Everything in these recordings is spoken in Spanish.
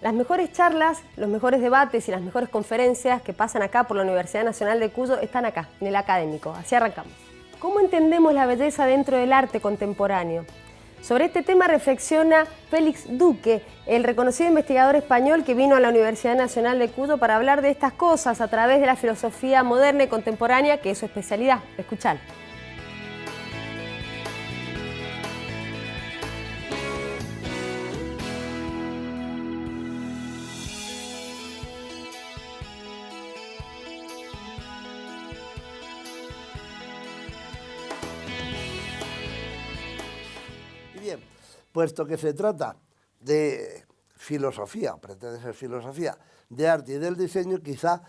Las mejores charlas, los mejores debates y las mejores conferencias que pasan acá por la Universidad Nacional de Cuyo están acá, en el Académico. Así arrancamos. ¿Cómo entendemos la belleza dentro del arte contemporáneo? Sobre este tema reflexiona Félix Duque, el reconocido investigador español que vino a la Universidad Nacional de Cuyo para hablar de estas cosas a través de la filosofía moderna y contemporánea, que es su especialidad. Escuchalo. Bien, puesto que se trata de filosofía, pretende ser filosofía de arte y del diseño, quizá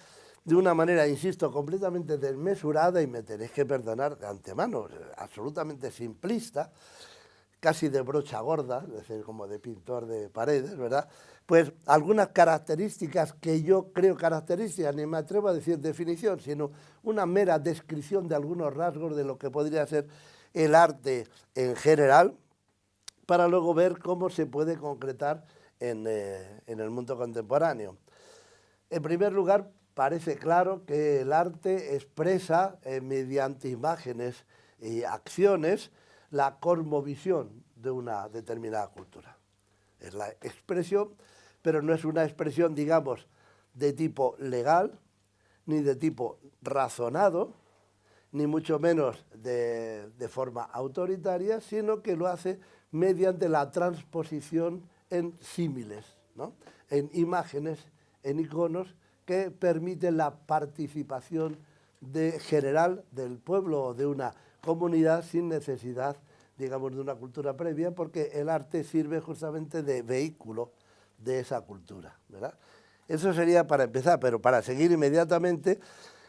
de una manera, insisto, completamente desmesurada, y me tenéis que perdonar de antemano, absolutamente simplista, casi de brocha gorda, es decir, como de pintor de paredes, ¿verdad? Pues algunas características que yo creo características, ni me atrevo a decir definición, sino una mera descripción de algunos rasgos de lo que podría ser el arte en general, para luego ver cómo se puede concretar en el mundo contemporáneo. En primer lugar, parece claro que el arte expresa mediante imágenes y acciones la cosmovisión de una determinada cultura. Es la expresión, pero no es una expresión, digamos, de tipo legal, ni de tipo razonado, ni mucho menos de forma autoritaria, sino que lo hace mediante la transposición en símiles, ¿no? En imágenes, en iconos que permiten la participación general del pueblo o de una comunidad sin necesidad, digamos, de una cultura previa, porque el arte sirve justamente de vehículo de esa cultura, ¿verdad? Eso sería para empezar, pero para seguir inmediatamente,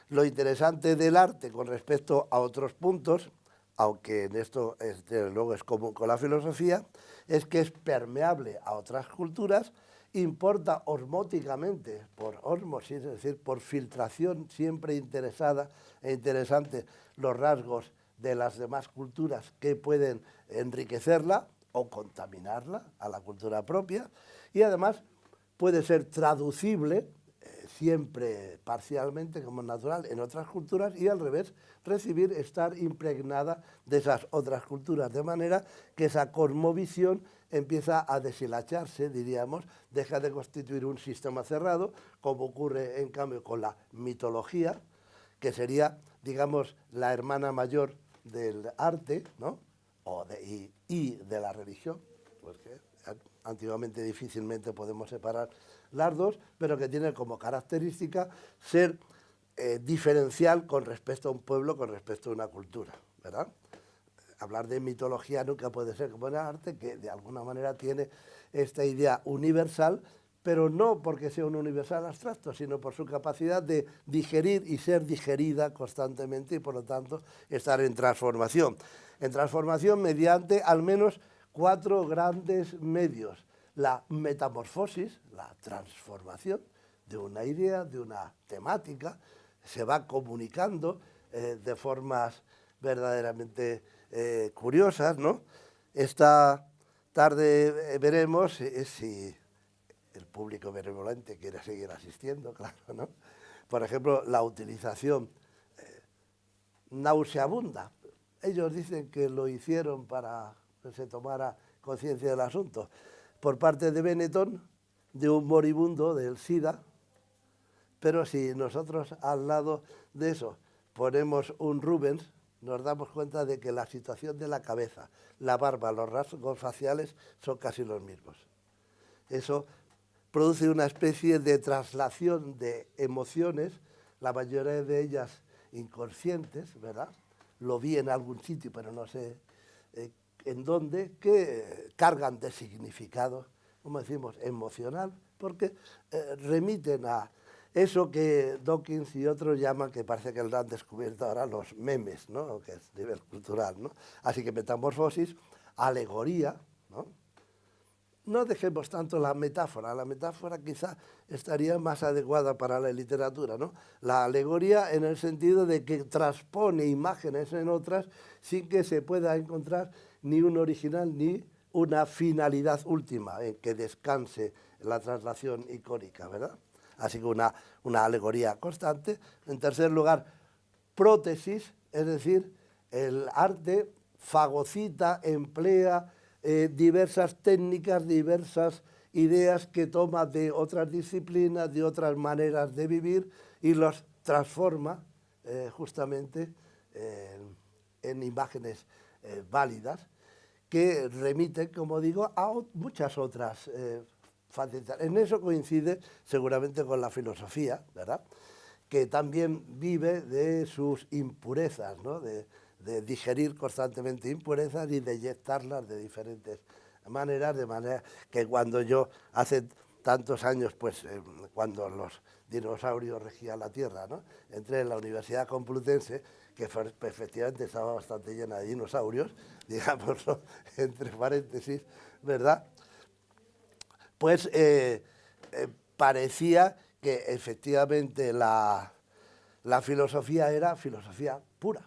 lo interesante del arte con respecto a otros puntos, aunque en esto desde luego es común con la filosofía, es que es permeable a otras culturas, importa osmóticamente, por ósmosis, es decir, por filtración siempre interesada e interesante, los rasgos de las demás culturas que pueden enriquecerla o contaminarla a la cultura propia, y además puede ser traducible siempre parcialmente, como es natural, en otras culturas, y al revés, recibir, estar impregnada de esas otras culturas, de manera que esa cosmovisión empieza a deshilacharse, diríamos, deja de constituir un sistema cerrado, como ocurre en cambio con la mitología, que sería, digamos, la hermana mayor del arte, ¿no? y de la religión, porque antiguamente difícilmente podemos separar las dos, pero que tiene como característica ser diferencial con respecto a un pueblo, con respecto a una cultura, ¿verdad? Hablar de mitología nunca puede ser como el arte, que de alguna manera tiene esta idea universal, pero no porque sea un universal abstracto, sino por su capacidad de digerir y ser digerida constantemente y por lo tanto estar en transformación. En transformación mediante al menos 4 grandes medios: la metamorfosis, la transformación de una idea, de una temática, se va comunicando de formas verdaderamente curiosas, ¿no? Esta tarde veremos si el público benevolente quiere seguir asistiendo, claro, ¿no? Por ejemplo, la utilización nauseabunda. Ellos dicen que lo hicieron para que se tomara conciencia del asunto, por parte de Benetton, de un moribundo del SIDA, pero si nosotros al lado de eso ponemos un Rubens, nos damos cuenta de que la situación de la cabeza, la barba, los rasgos faciales son casi los mismos. Eso produce una especie de traslación de emociones, la mayoría de ellas inconscientes, ¿verdad? Lo vi en algún sitio, pero no sé en dónde, que cargan de significado, como decimos, emocional, porque remiten a eso que Dawkins y otros llaman, que parece que lo han descubierto ahora, los memes, ¿no? Que es nivel cultural, ¿no? Así que metamorfosis, alegoría, ¿no? No dejemos tanto la metáfora quizá estaría más adecuada para la literatura, ¿no? La alegoría en el sentido de que transpone imágenes en otras sin que se pueda encontrar ni un original ni una finalidad última en que descanse la traslación icónica, ¿verdad? Así que una alegoría constante. En tercer lugar, prótesis, es decir, el arte fagocita, emplea diversas técnicas, diversas ideas que toma de otras disciplinas, de otras maneras de vivir y los transforma justamente en imágenes válidas que remiten, como digo, a muchas otras facetas. En eso coincide seguramente con la filosofía, ¿verdad?, que también vive de sus impurezas, ¿no?, de digerir constantemente impurezas y de inyectarlas de diferentes maneras, de manera que cuando yo, hace tantos años, pues cuando los dinosaurios regían la Tierra, ¿no?, entré en la Universidad Complutense, que efectivamente estaba bastante llena de dinosaurios, digámoslo entre paréntesis, ¿verdad?, pues parecía que efectivamente la filosofía era filosofía pura,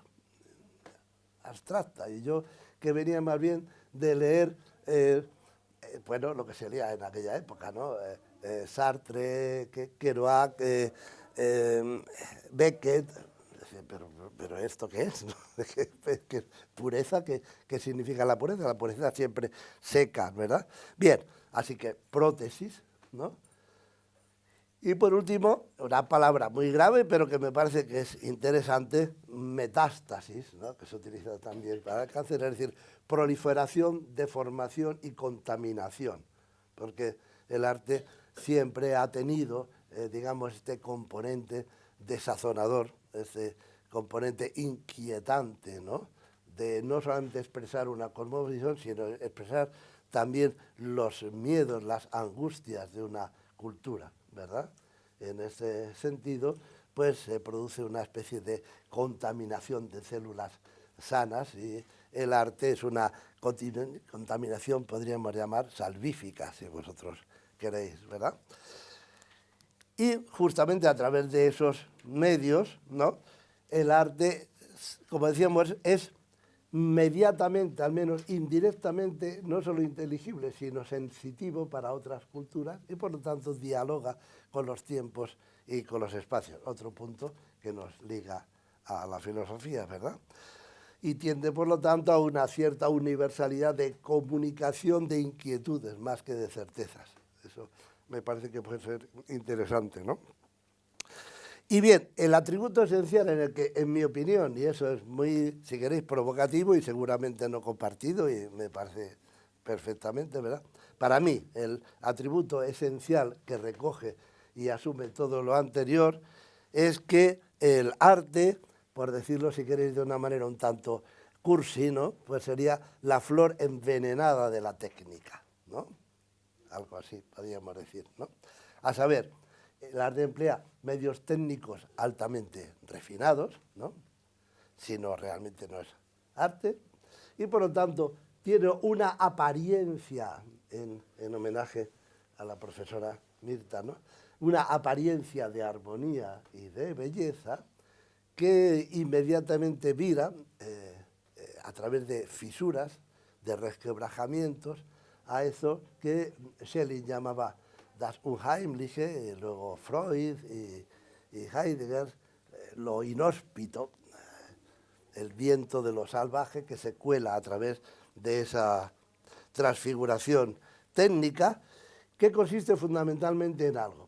abstracta, y yo, que venía más bien de leer, bueno, lo que se leía en aquella época, ¿no?, Sartre, Kerouac, Beckett, pero ¿esto qué es? ¿No? ¿Qué pureza? ¿Qué significa la pureza? La pureza siempre seca, ¿verdad? Bien, así que prótesis, ¿no? Y por último, una palabra muy grave, pero que me parece que es interesante, metástasis, ¿no?, que se utiliza también para el cáncer, es decir, proliferación, deformación y contaminación, porque el arte siempre ha tenido, digamos, este componente desazonador, este componente inquietante, ¿no?, de no solamente expresar una cosmovisión, sino expresar también los miedos, las angustias de una cultura, ¿verdad? En ese sentido, pues se produce una especie de contaminación de células sanas y el arte es una contaminación, podríamos llamar, salvífica, si vosotros queréis, ¿verdad? Y justamente a través de esos medios, ¿no?, el arte, como decíamos, es mediatamente, al menos indirectamente, no solo inteligible, sino sensitivo para otras culturas y por lo tanto dialoga con los tiempos y con los espacios. Otro punto que nos liga a la filosofía, ¿verdad? Y tiende, por lo tanto, a una cierta universalidad de comunicación de inquietudes más que de certezas. Eso me parece que puede ser interesante, ¿no? Y bien, el atributo esencial en el que, en mi opinión, y eso es muy, si queréis, provocativo y seguramente no compartido, y me parece perfectamente, ¿verdad? Para mí, el atributo esencial que recoge y asume todo lo anterior es que el arte, por decirlo, si queréis, de una manera un tanto cursi, ¿no?, pues sería la flor envenenada de la técnica, ¿no? Algo así, podríamos decir, ¿no? A saber, el arte emplea medios técnicos altamente refinados, ¿no?, si no, realmente no es arte, y por lo tanto tiene una apariencia, en homenaje a la profesora Mirta, ¿no?, una apariencia de armonía y de belleza que inmediatamente vira a través de fisuras, de resquebrajamientos, a eso que Schelling llamaba das Unheimliche, y luego Freud y Heidegger, lo inhóspito, el viento de lo salvaje que se cuela a través de esa transfiguración técnica, que consiste fundamentalmente en algo: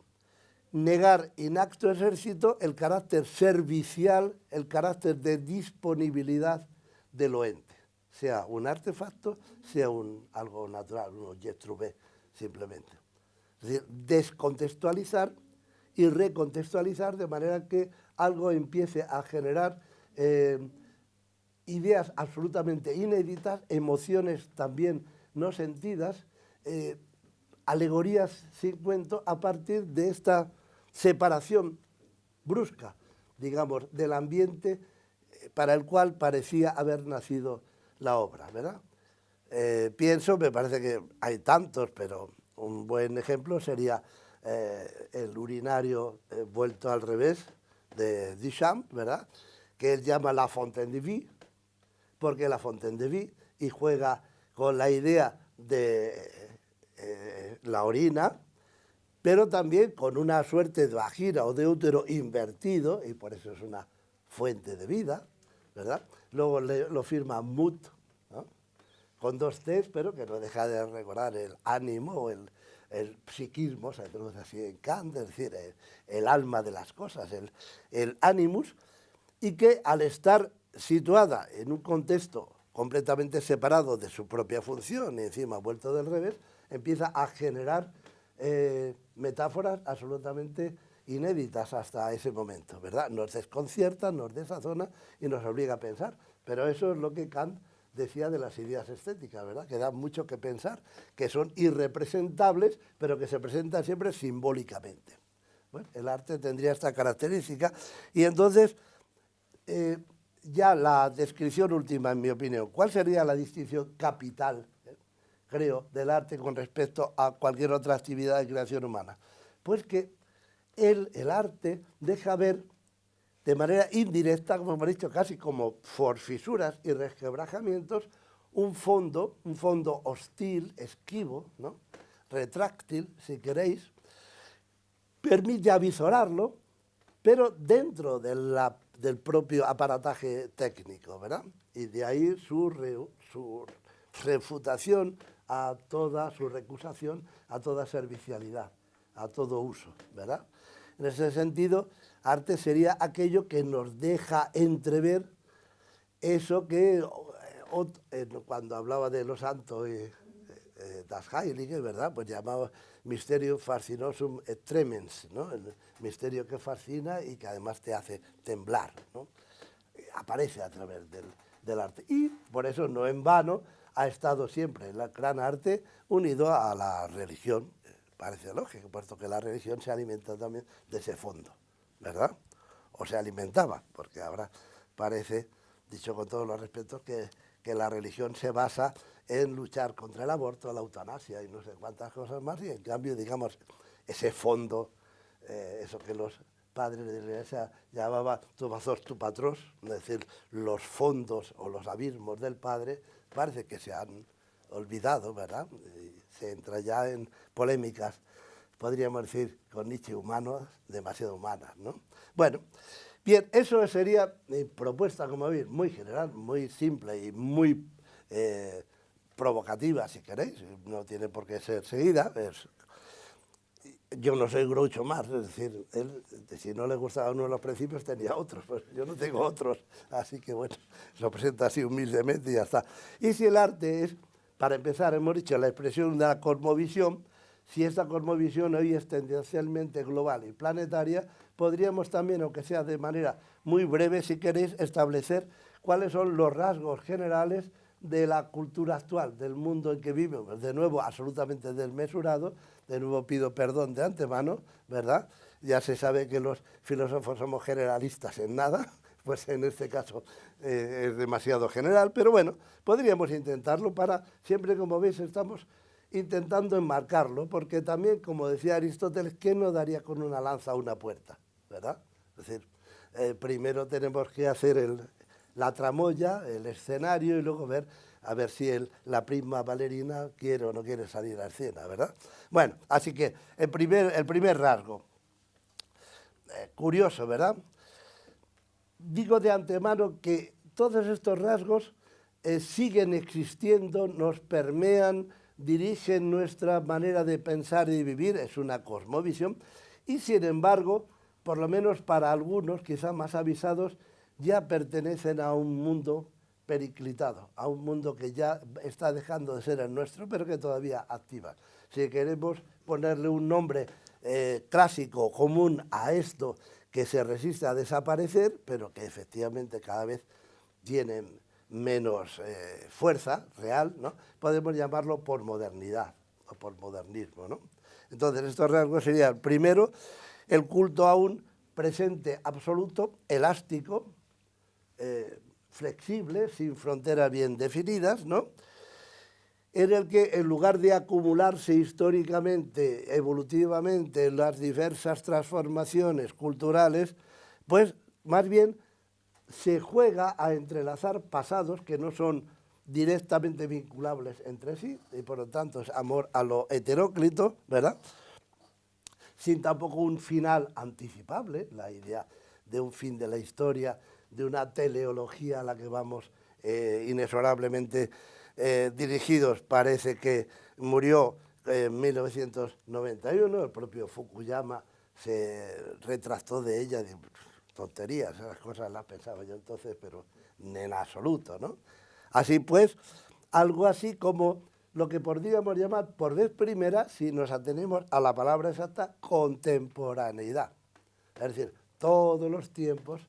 negar in acto exercito el carácter servicial, el carácter de disponibilidad de lo ente, sea un artefacto, sea algo natural, un objet trouvé, simplemente. Es decir, descontextualizar y recontextualizar de manera que algo empiece a generar ideas absolutamente inéditas, emociones también no sentidas, alegorías sin cuento, a partir de esta separación brusca, digamos, del ambiente para el cual parecía haber nacido la obra, ¿verdad? Pienso, me parece que hay tantos, pero un buen ejemplo sería el urinario vuelto al revés de Duchamp, ¿verdad?, que él llama la Fontaine de Vie, porque la Fontaine de Vie, y juega con la idea de la orina, pero también con una suerte de vagina o de útero invertido, y por eso es una fuente de vida, ¿verdad? Luego lo firma Mut, ¿no? Con dos T's, pero que no deja de recordar el ánimo o el psiquismo, se traduce así en Kant, es decir, el alma de las cosas, el animus, y que al estar situada en un contexto completamente separado de su propia función y encima vuelto del revés, empieza a generar metáforas absolutamente inéditas hasta ese momento, ¿verdad? Nos desconcierta, nos desazona y nos obliga a pensar, pero eso es lo que Kant decía de las ideas estéticas, ¿verdad? Que dan mucho que pensar, que son irrepresentables, pero que se presentan siempre simbólicamente. Bueno, el arte tendría esta característica y entonces ya la descripción última, en mi opinión, ¿cuál sería la distinción capital, creo, del arte con respecto a cualquier otra actividad de creación humana? Pues que el arte deja ver de manera indirecta, como hemos dicho, casi como por fisuras y resquebrajamientos, un fondo hostil, esquivo, ¿no? Retráctil, si queréis, permite avisorarlo, pero dentro del propio aparataje técnico, ¿verdad? Y de ahí su refutación a toda su recusación, a toda servicialidad, a todo uso, ¿verdad? En ese sentido, arte sería aquello que nos deja entrever eso que cuando hablaba de los santos das Heiligen, ¿verdad? Pues llamaba Mysterium Fascinosum et Tremens, ¿no? El misterio que fascina y que además te hace temblar, ¿no? Aparece a través del arte. Y por eso, no en vano, ha estado siempre el gran arte unido a la religión. Parece lógico, puesto que la religión se alimenta también de ese fondo, ¿verdad? O se alimentaba, porque ahora parece, dicho con todos los respetos, que la religión se basa en luchar contra el aborto, la eutanasia y no sé cuántas cosas más, y en cambio, digamos, ese fondo, eso que los padres de la Iglesia llamaban tu patros, es decir, los fondos o los abismos del Padre, parece que se han olvidado, ¿verdad? Y se entra ya en polémicas, podríamos decir, con Nietzsche, humanos, demasiado humanas, ¿no? Bueno, bien, eso sería mi propuesta, como veis, muy general, muy simple y muy provocativa, si queréis, no tiene por qué ser seguida. Yo no soy Groucho Marx, es decir, él, si no le gustaba uno de los principios, tenía otros, pues yo no tengo otros, así que bueno, lo presenta así humildemente y ya está. Y si el arte es, para empezar, hemos dicho, la expresión de la cosmovisión, si esta cosmovisión hoy es tendencialmente global y planetaria, podríamos también, aunque sea de manera muy breve, si queréis, establecer cuáles son los rasgos generales de la cultura actual, del mundo en que vivimos, de nuevo absolutamente desmesurado, de nuevo pido perdón de antemano, ¿verdad? Ya se sabe que los filósofos somos generalistas en nada, pues en este caso es demasiado general, pero bueno, podríamos intentarlo para, siempre como veis estamos intentando enmarcarlo, porque también, como decía Aristóteles, ¿qué no daría con una lanza a una puerta? ¿Verdad? Es decir, primero tenemos que hacer la tramoya, el escenario, y luego ver a ver si la prima bailarina quiere o no quiere salir a escena, ¿verdad? Bueno, así que el primer rasgo, curioso, ¿verdad? Digo de antemano que todos estos rasgos siguen existiendo, nos permean, dirigen nuestra manera de pensar y vivir, es una cosmovisión, y sin embargo, por lo menos para algunos, quizá más avisados, ya pertenecen a un mundo periclitado, a un mundo que ya está dejando de ser el nuestro, pero que todavía activa. Si queremos ponerle un nombre clásico, común a esto, que se resiste a desaparecer, pero que efectivamente cada vez tiene menos fuerza real, ¿no? Podemos llamarlo posmodernidad o posmodernismo, ¿no? Entonces, estos rasgos serían, primero, el culto a un presente absoluto, elástico, flexible, sin fronteras bien definidas, ¿no? En el que, en lugar de acumularse históricamente, evolutivamente, en las diversas transformaciones culturales, pues más bien se juega a entrelazar pasados que no son directamente vinculables entre sí, y por lo tanto es amor a lo heteróclito, ¿verdad? sin tampoco un final anticipable, la idea de un fin de la historia, de una teleología a la que vamos inexorablemente dirigidos. Parece que murió en 1991, el propio Fukuyama se retractó de ella, de tonterías, esas cosas las pensaba yo entonces, pero en absoluto, ¿no? Así pues, algo así como lo que podríamos llamar por vez primera, si nos atenemos a la palabra exacta, contemporaneidad. Es decir, todos los tiempos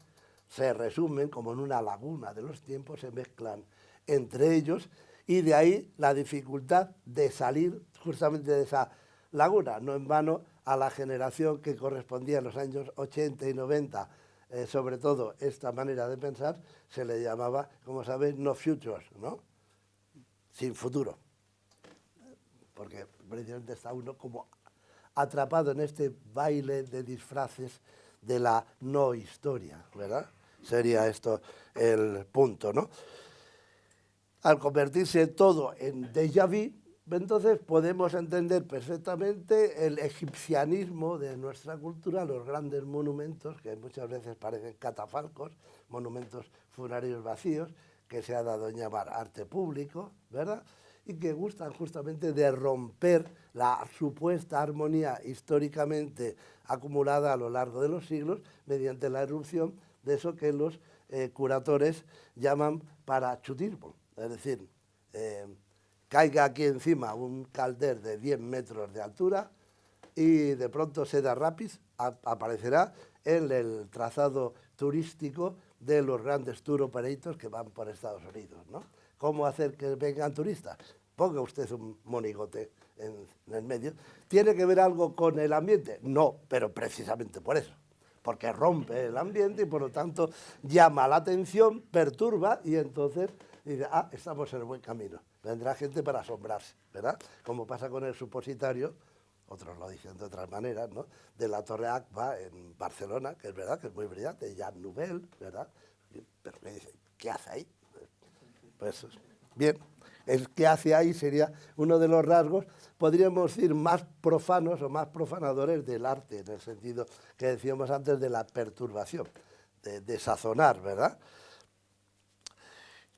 se resumen como en una laguna de los tiempos, se mezclan entre ellos, y de ahí la dificultad de salir justamente de esa laguna. No en vano a la generación que correspondía en los años 80 y 90, sobre todo esta manera de pensar, se le llamaba, como sabéis, no futures, ¿no? Sin futuro. Porque precisamente está uno como atrapado en este baile de disfraces de la no historia, ¿verdad? Sería esto el punto, ¿no? Al convertirse todo en déjà vu, entonces podemos entender perfectamente el egipcianismo de nuestra cultura, los grandes monumentos, que muchas veces parecen catafalcos, monumentos funerarios vacíos, que se ha dado en llamar arte público, ¿verdad? Y que gustan justamente de romper la supuesta armonía históricamente acumulada a lo largo de los siglos mediante la erupción de eso que los curadores llaman parachutismo. Es decir, caiga aquí encima un calder de 10 metros de altura y de pronto Cedar Rapids aparecerá en el trazado turístico de los grandes tour operators que van por Estados Unidos, ¿no? ¿Cómo hacer que vengan turistas? Ponga usted un monigote en el medio. ¿Tiene que ver algo con el ambiente? No, pero precisamente por eso, porque rompe el ambiente y por lo tanto llama la atención, perturba y entonces dice, ah, estamos en el buen camino. Vendrá gente para asombrarse, ¿verdad? Como pasa con el supositorio, otros lo dicen de otras maneras, ¿no? De la Torre Agba en Barcelona, que es verdad, que es muy brillante, Jan Nouvel, ¿verdad? Pero me dicen, ¿qué hace ahí? Pues bien, el que hace ahí sería uno de los rasgos, podríamos decir, más profanos o más profanadores del arte, en el sentido que decíamos antes de la perturbación, de sazonar, ¿verdad?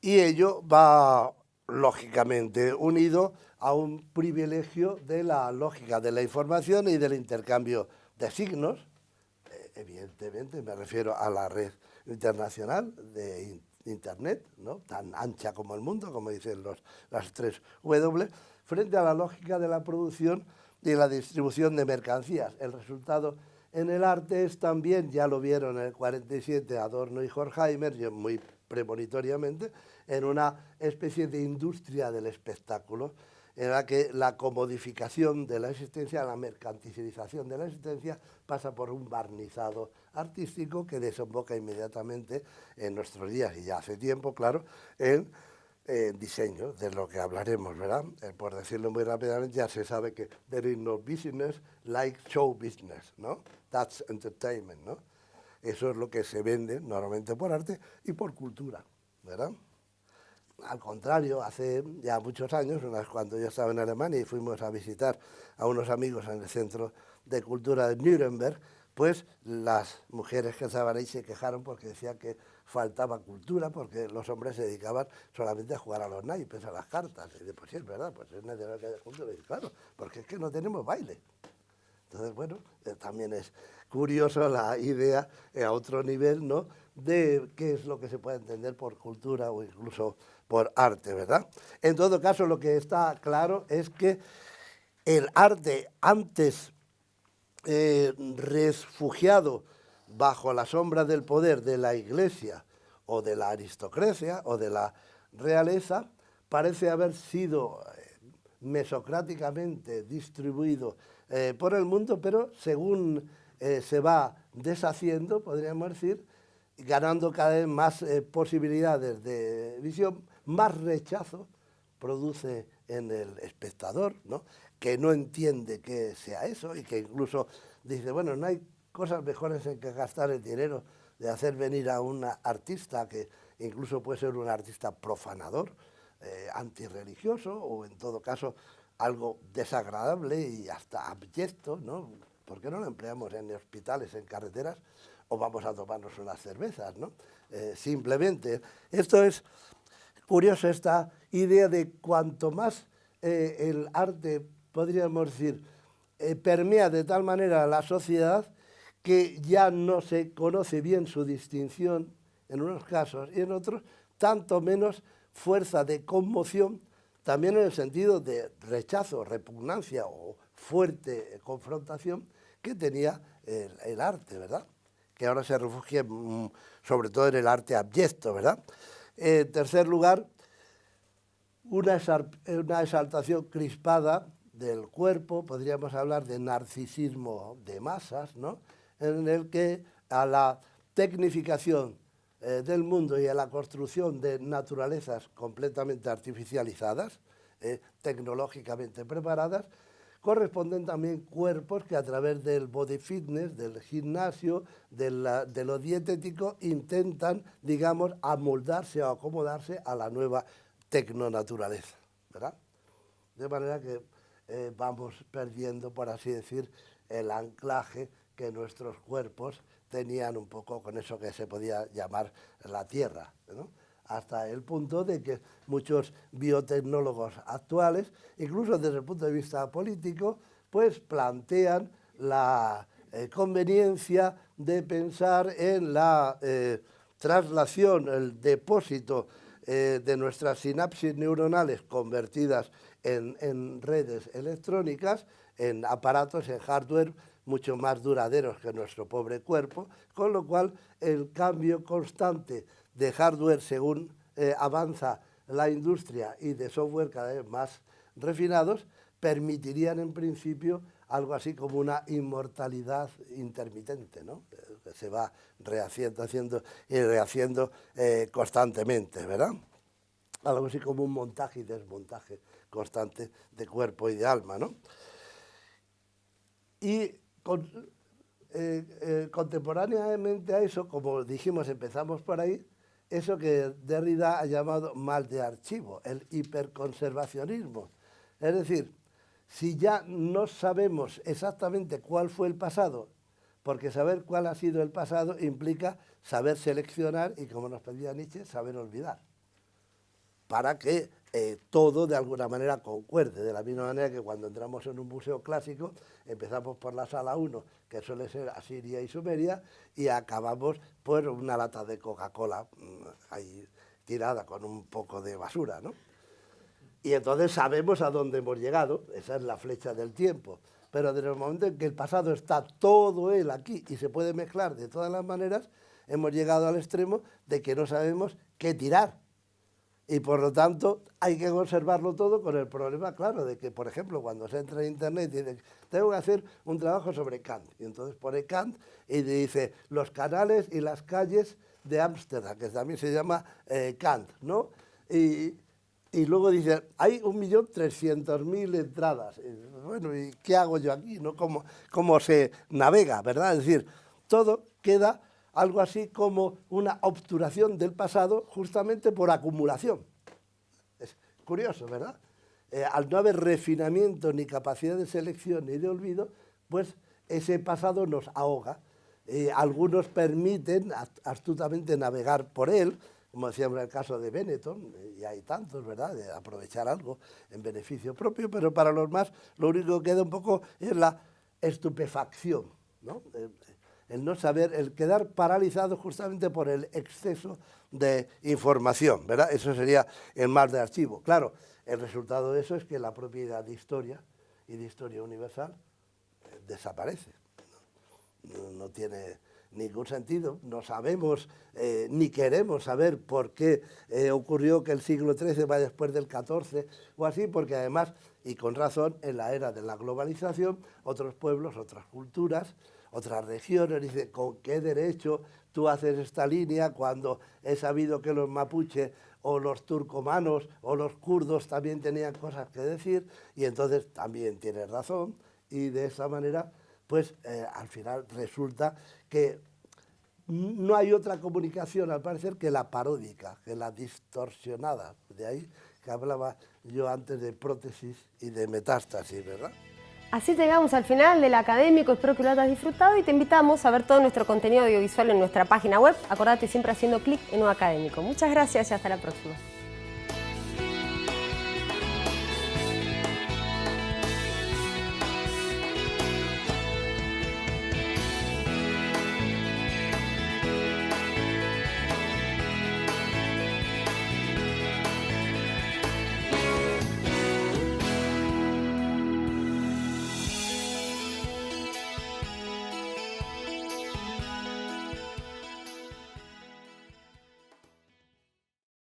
Y ello va, lógicamente, unido a un privilegio de la lógica de la información y del intercambio de signos. Evidentemente, me refiero a la red internacional de Internet, ¿no? Tan ancha como el mundo, como dicen las 3 W, frente a la lógica de la producción y la distribución de mercancías. El resultado en el arte es también, ya lo vieron en el 47 Adorno y Horkheimer, yo muy premonitoriamente, en una especie de industria del espectáculo, en la que la comodificación de la existencia, la mercantilización de la existencia, pasa por un barnizado artístico que desemboca inmediatamente en nuestros días, y ya hace tiempo, claro, en diseño, de lo que hablaremos, ¿verdad? Por decirlo muy rápidamente, ya se sabe que there is no business like show business, ¿no? That's entertainment, ¿no? Eso es lo que se vende normalmente por arte y por cultura, ¿verdad? Al contrario, hace ya muchos años, cuando yo estaba en Alemania y fuimos a visitar a unos amigos en el Centro de Cultura de Nuremberg, pues las mujeres que estaban ahí se quejaron porque decían que faltaba cultura, porque los hombres se dedicaban solamente a jugar a los naipes, a las cartas. Y después, sí, es verdad, pues es necesario que haya cultura. Y claro, porque es que no tenemos baile. Entonces, bueno, también es curioso la idea a otro nivel, ¿no?, de qué es lo que se puede entender por cultura o incluso por arte, ¿verdad? En todo caso, lo que está claro es que el arte, antes refugiado bajo la sombra del poder de la Iglesia o de la aristocracia o de la realeza, parece haber sido mesocráticamente distribuido por el mundo, pero según se va deshaciendo, podríamos decir, ganando cada vez más posibilidades de visión, más rechazo produce en el espectador, ¿no?, que no entiende que sea eso y que incluso dice, bueno, no hay cosas mejores en que gastar el dinero de hacer venir a un artista que incluso puede ser un artista profanador, antirreligioso o en todo caso algo desagradable y hasta abyecto, ¿no?, ¿Por qué no lo empleamos en hospitales, en carreteras, o vamos a tomarnos unas cervezas, ¿no? Simplemente, esto es curioso, esta idea de cuanto más el arte, podríamos decir, permea de tal manera la sociedad que ya no se conoce bien su distinción en unos casos y en otros, tanto menos fuerza de conmoción, también en el sentido de rechazo, repugnancia o fuerte confrontación que tenía el arte, ¿verdad? Que ahora se refugia sobre todo en el arte abyecto, ¿verdad? En tercer lugar, una exaltación crispada del cuerpo, podríamos hablar de narcisismo de masas, ¿no? En el que a la tecnificación del mundo y a la construcción de naturalezas completamente artificializadas, tecnológicamente preparadas, corresponden también cuerpos que a través del body fitness, del gimnasio, de lo dietético, intentan, digamos, amoldarse o acomodarse a la nueva tecnonaturaleza, ¿verdad? De manera que vamos perdiendo, por así decir, el anclaje que nuestros cuerpos tenían un poco con eso que se podía llamar la tierra, ¿no? Hasta el punto de que muchos biotecnólogos actuales, incluso desde el punto de vista político, pues plantean la conveniencia de pensar en la traslación, el depósito de nuestras sinapsis neuronales convertidas en redes electrónicas, en aparatos, en hardware mucho más duraderos que nuestro pobre cuerpo, con lo cual el cambio constante de hardware según avanza la industria y de software cada vez más refinados permitirían en principio algo así como una inmortalidad intermitente, ¿no? Que se va rehaciendo y rehaciendo constantemente, ¿verdad? Algo así como un montaje y desmontaje constante de cuerpo y de alma, ¿no? Y contemporáneamente a eso, como dijimos, empezamos por ahí, eso que Derrida ha llamado mal de archivo, el hiperconservacionismo. Es decir, si ya no sabemos exactamente cuál fue el pasado, porque saber cuál ha sido el pasado implica saber seleccionar y, como nos pedía Nietzsche, saber olvidar, para que todo de alguna manera concuerde, de la misma manera que cuando entramos en un museo clásico empezamos por la sala 1, que suele ser Asiria y Sumeria, y acabamos por una lata de Coca-Cola ahí tirada con un poco de basura, ¿no? Y entonces sabemos a dónde hemos llegado, esa es la flecha del tiempo, pero desde el momento en que el pasado está todo él aquí y se puede mezclar de todas las maneras, hemos llegado al extremo de que no sabemos qué tirar. Y por lo tanto hay que conservarlo todo con el problema, claro, de que, por ejemplo, cuando se entra en internet y dice, tengo que hacer un trabajo sobre Kant, y entonces pone Kant y dice los canales y las calles de Ámsterdam, que también se llama Kant, ¿no? Y luego dice, hay 1.300.000 entradas. Y, bueno, ¿y qué hago yo aquí? ¿No? ¿Cómo se navega, verdad? Es decir, todo queda algo así como una obturación del pasado justamente por acumulación. Es curioso, ¿verdad? Al no haber refinamiento ni capacidad de selección ni de olvido, pues ese pasado nos ahoga. Algunos permiten astutamente navegar por él, como decíamos en el caso de Benetton, y hay tantos, ¿verdad?, de aprovechar algo en beneficio propio, pero para los más lo único que queda un poco es la estupefacción, ¿no? El no saber, el quedar paralizado justamente por el exceso de información, ¿verdad? Eso sería el mal de archivo. Claro, el resultado de eso es que la propia idea de historia y de historia universal desaparece. No tiene ningún sentido, no sabemos ni queremos saber por qué ocurrió que el siglo XIII va después del XIV o así, porque además, y con razón, en la era de la globalización, otros pueblos, otras culturas, otras regiones, dice, ¿con qué derecho tú haces esta línea cuando he sabido que los mapuches o los turcomanos o los kurdos también tenían cosas que decir? Y entonces también tienes razón, y de esa manera, pues al final resulta que no hay otra comunicación, al parecer, que la paródica, que la distorsionada. De ahí que hablaba yo antes de prótesis y de metástasis, ¿verdad? Así llegamos al final del Académico, espero que lo hayas disfrutado y te invitamos a ver todo nuestro contenido audiovisual en nuestra página web. Acordate siempre haciendo clic en un Académico. Muchas gracias y hasta la próxima.